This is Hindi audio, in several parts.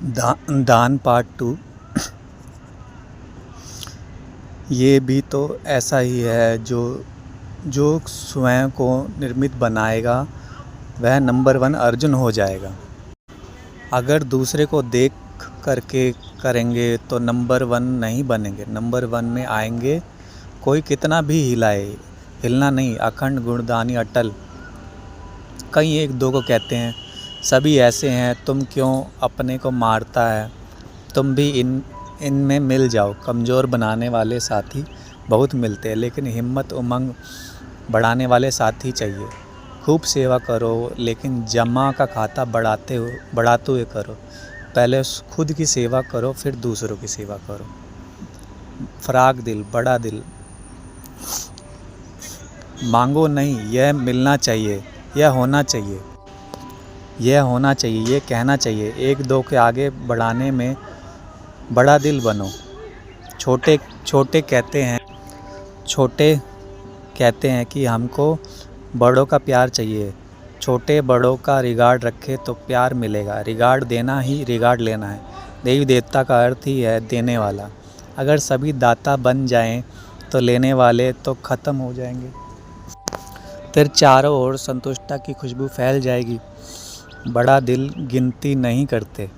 दान पार्ट 2। ये भी तो ऐसा ही है, जो जो स्वयं को निर्मित बनाएगा वह नंबर 1 अर्जुन हो जाएगा। अगर दूसरे को देख करके करेंगे तो नंबर 1 नहीं बनेंगे, नंबर 1 में आएंगे। कोई कितना भी हिलाए, हिलना नहीं, अखंड गुणदानी अटल। कई एक दो को कहते हैं सभी ऐसे हैं, तुम क्यों अपने को मारता है। तुम भी इनमें मिल जाओ। कमज़ोर बनाने वाले साथी बहुत मिलते हैं, लेकिन हिम्मत उमंग बढ़ाने वाले साथी चाहिए। खूब सेवा करो, लेकिन जमा का खाता बढ़ाते हुए करो। पहले खुद की सेवा करो, फिर दूसरों की सेवा करो। फराक दिल, बड़ा दिल। मांगो नहीं, यह मिलना चाहिए, यह होना चाहिए, यह होना चाहिए, ये कहना चाहिए। एक दो के आगे बढ़ाने में बड़ा दिल बनो। छोटे कहते हैं कि हमको बड़ों का प्यार चाहिए। छोटे बड़ों का रिगार्ड रखे तो प्यार मिलेगा। रिगार्ड देना ही रिगार्ड लेना है। देवी देवता का अर्थ ही है देने वाला। अगर सभी दाता बन जाएं तो लेने वाले तो ख़त्म हो जाएंगे। फिर चारों ओर संतुष्टता की खुशबू फैल जाएगी। बड़ा दिल गिनती नहीं करते,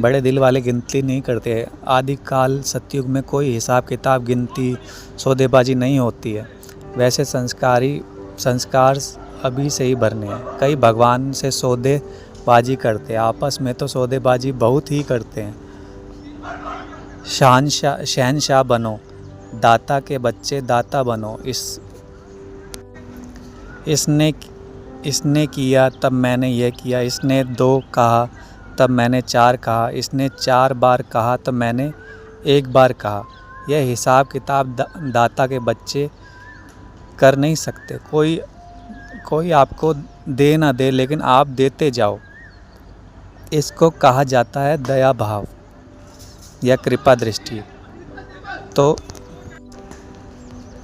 बड़े दिल वाले गिनती नहीं करते। आदिकाल सतयुग में कोई हिसाब किताब, गिनती, सौदेबाजी नहीं होती है। वैसे संस्कार अभी से ही भरने हैं। कई भगवान से सौदेबाजी करते हैं, आपस में तो सौदेबाजी बहुत ही करते हैं। शहनशाह बनो, दाता के बच्चे दाता बनो। इसने किया तब मैंने यह किया, इसने 2 कहा तब मैंने 4 कहा, इसने 4 बार कहा तब मैंने 1 बार कहा। यह हिसाब किताब दाता के बच्चे कर नहीं सकते। कोई आपको दे ना दे, लेकिन आप देते जाओ। इसको कहा जाता है दया भाव या कृपा दृष्टि। तो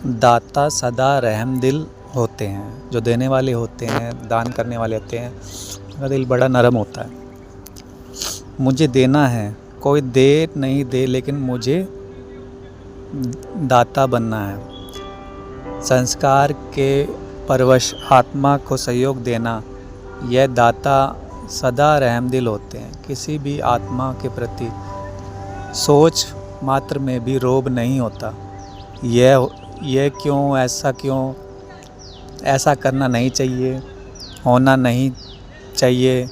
दाता सदा रहमदिल होते हैं, जो देने वाले होते हैं, दान करने वाले होते हैं, उनका दिल बड़ा नरम होता है। मुझे देना है, कोई दे नहीं दे, लेकिन मुझे दाता बनना है। संस्कार के परवश आत्मा को सहयोग देना, यह दाता सदा रहमदिल होते हैं। किसी भी आत्मा के प्रति सोच मात्र में भी रोब नहीं होता। यह क्यों, ऐसा करना नहीं चाहिए, होना नहीं चाहिए।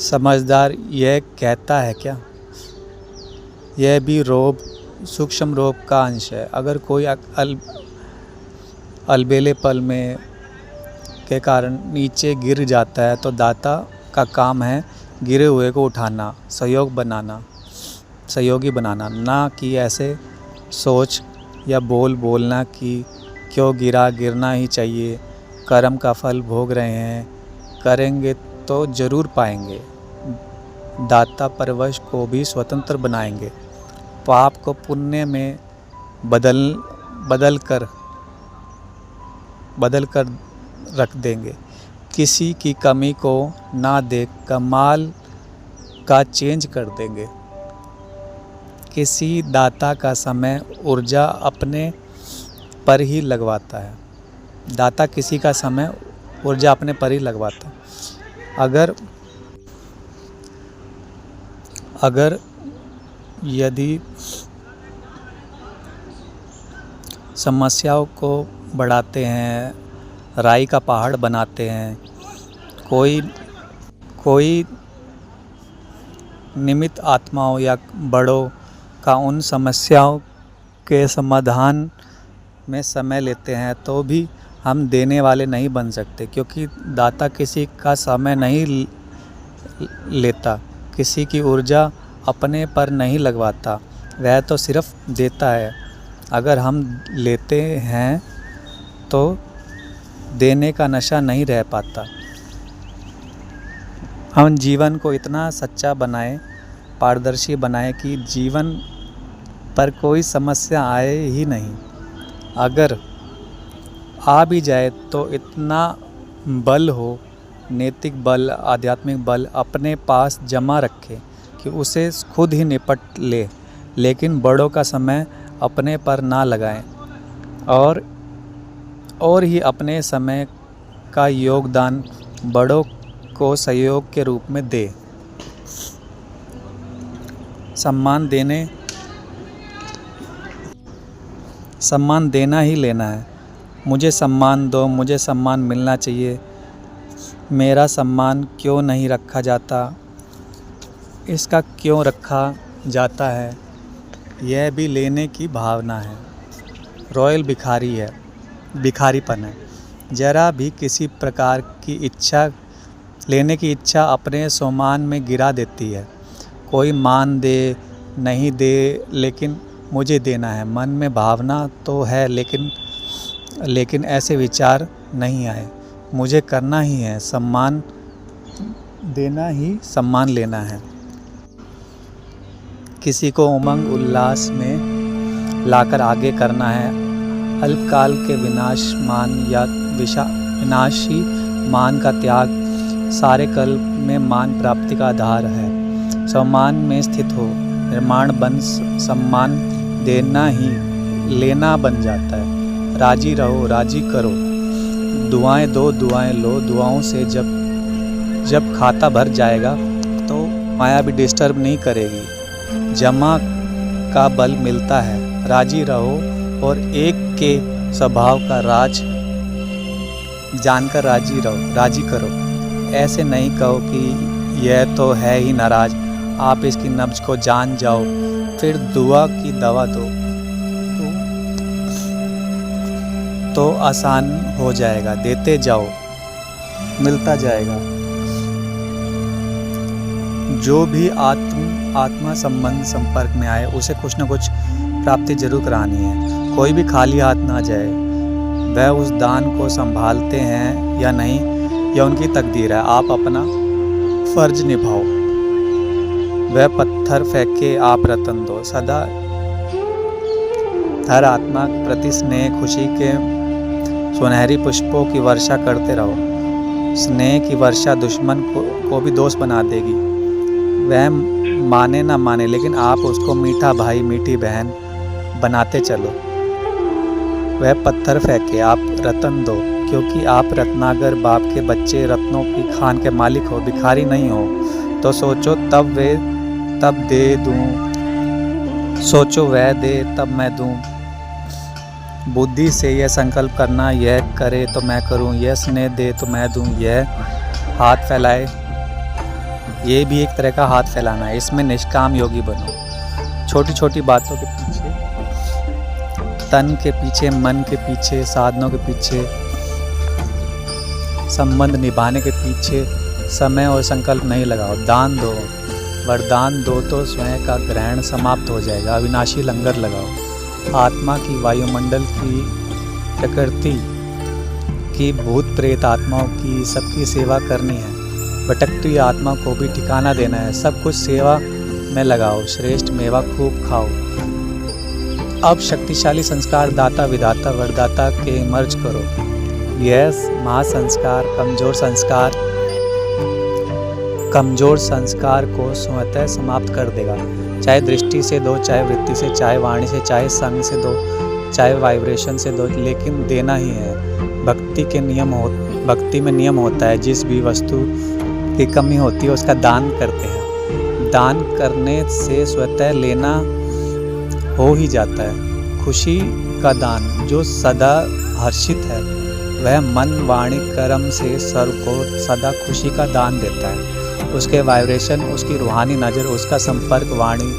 समझदार यह कहता है क्या? यह भी रोब, सूक्ष्म रोब का अंश है। अगर कोई अलबेले पल में के कारण नीचे गिर जाता है तो दाता का काम है गिरे हुए को उठाना, सहयोगी बनाना, ना कि ऐसे सोच या बोलना कि क्यों गिरना ही चाहिए। कर्म का फल भोग रहे हैं, करेंगे तो ज़रूर पाएंगे। दाता परवश को भी स्वतंत्र बनाएंगे। पाप को पुण्य में बदल कर रख देंगे। किसी की कमी को ना देख कमाल का चेंज कर देंगे। किसी दाता का समय ऊर्जा अपने पर ही लगवाता है। दाता किसी का समय ऊर्जा अपने पर ही लगवाता है। अगर यदि समस्याओं को बढ़ाते हैं, राई का पहाड़ बनाते हैं, कोई निमित्त आत्माओं या बड़ों का उन समस्याओं के समाधान में समय लेते हैं, तो भी हम देने वाले नहीं बन सकते। क्योंकि दाता किसी का समय नहीं लेता, किसी की ऊर्जा अपने पर नहीं लगवाता, वह तो सिर्फ देता है। अगर हम लेते हैं तो देने का नशा नहीं रह पाता। हम जीवन को इतना सच्चा बनाएं, पारदर्शी बनाएं कि जीवन पर कोई समस्या आए ही नहीं। अगर आ भी जाए तो इतना बल हो नैतिक बल, आध्यात्मिक बल अपने पास जमा रखे कि उसे खुद ही निपट ले, लेकिन बड़ों का समय अपने पर ना लगाएं और ही अपने समय का योगदान बड़ों को सहयोग के रूप में दे। सम्मान देना ही लेना है। मुझे सम्मान दो, मुझे सम्मान मिलना चाहिए, मेरा सम्मान क्यों नहीं रखा जाता, इसका क्यों रखा जाता है, यह भी लेने की भावना है। रॉयल भिखारीपन है। जरा भी किसी प्रकार की इच्छा लेने की इच्छा अपने सम्मान में गिरा देती है। कोई मान दे नहीं दे, लेकिन मुझे देना है। मन में भावना तो है, लेकिन ऐसे विचार नहीं आए। मुझे करना ही है, सम्मान देना ही सम्मान लेना है। किसी को उमंग उल्लास में लाकर आगे करना है। अल्पकाल के विनाशी मान का त्याग सारे कल्प में मान प्राप्ति का आधार है। सम्मान में स्थित हो, निर्माण बन सम्मान देना ही लेना बन जाता है। राजी रहो, राजी करो, दुआएं दो, दुआएं लो। दुआओं से जब खाता भर जाएगा तो माया भी डिस्टर्ब नहीं करेगी। जमा का बल मिलता है। राजी रहो और एक के स्वभाव का राज जानकर राजी करो। ऐसे नहीं कहो कि यह तो है ही नाराज, आप इसकी नब्ज को जान जाओ, फिर दुआ की दवा दो तो आसान हो जाएगा। देते जाओ, मिलता जाएगा। जो भी आत्मा संपर्क में आए उसे कुछ न कुछ प्राप्ति जरूर करानी है। कोई भी खाली हाथ ना जाए। वह उस दान को संभालते हैं या नहीं, यह उनकी तकदीर है। आप अपना फर्ज निभाओ। वह पत्थर फेंके, आप रतन दो। सदा हर आत्मा प्रति स्नेह, खुशी के सुनहरी पुष्पों की वर्षा करते रहो। स्नेह की वर्षा दुश्मन को भी दोस्त बना देगी। वह माने ना माने, लेकिन आप उसको मीठा भाई, मीठी बहन बनाते चलो। वह पत्थर फेंके, आप रतन दो, क्योंकि आप रत्नागर बाप के बच्चे, रत्नों की खान के मालिक हो, भिखारी नहीं हो। तो सोचो तब दे दूं, सोचो वह दे तब मैं दूं। बुद्धि से यह संकल्प करना, यह करे तो मैं करूं, यह स्नेह दे तो मैं दूं, यह हाथ फैलाए, ये भी एक तरह का हाथ फैलाना है। इसमें निष्काम योगी बनो। छोटी छोटी बातों के पीछे, तन के पीछे, मन के पीछे, साधनों के पीछे, संबंध निभाने के पीछे समय और संकल्प नहीं लगाओ। दान दो, वरदान दो तो स्वयं का ग्रहण समाप्त हो जाएगा। अविनाशी लंगर लगाओ। आत्मा की, वायुमंडल की, प्रकृति की, भूत प्रेत आत्माओं की, सबकी सेवा करनी है। भटकती हुई आत्मा को भी ठिकाना देना है। सब कुछ सेवा में लगाओ। श्रेष्ठ मेवा खूब खाओ। अब शक्तिशाली संस्कार दाता, विधाता, वरदाता के मर्ज करो। यह महासंस्कार कमजोर संस्कार को स्वतः समाप्त कर देगा। चाहे दृष्टि से दो, चाहे वृत्ति से, चाहे वाणी से, चाहे संग से दो, चाहे वाइब्रेशन से दो, लेकिन देना ही है। भक्ति में नियम होता है। जिस भी वस्तु की कमी होती है उसका दान करते हैं। दान करने से स्वतः लेना हो ही जाता है। खुशी का दान जो सदा हर्षित है, वह मन, वाणी, कर्म से सर्व को सदा खुशी का दान देता है। उसके वाइब्रेशन, उसकी रूहानी नज़र, उसका संपर्क वाणी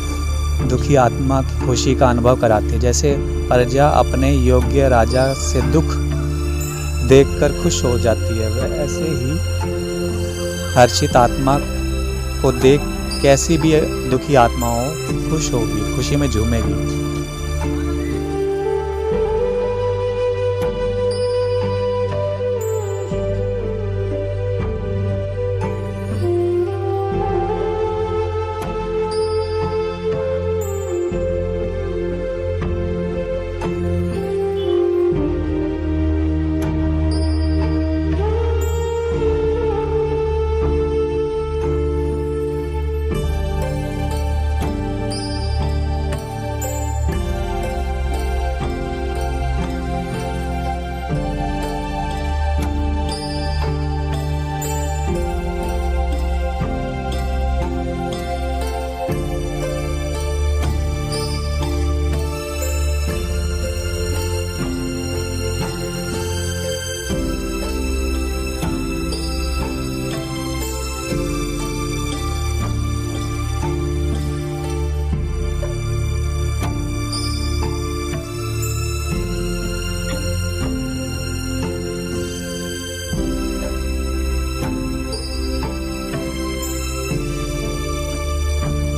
दुखी आत्मा की खुशी का अनुभव कराती है। जैसे प्रजा अपने योग्य राजा से दुख देखकर खुश हो जाती है, वह ऐसे ही हर्षित आत्मा को देख कैसी भी दुखी आत्मा हो खुश होगी, खुशी में झूमेगी।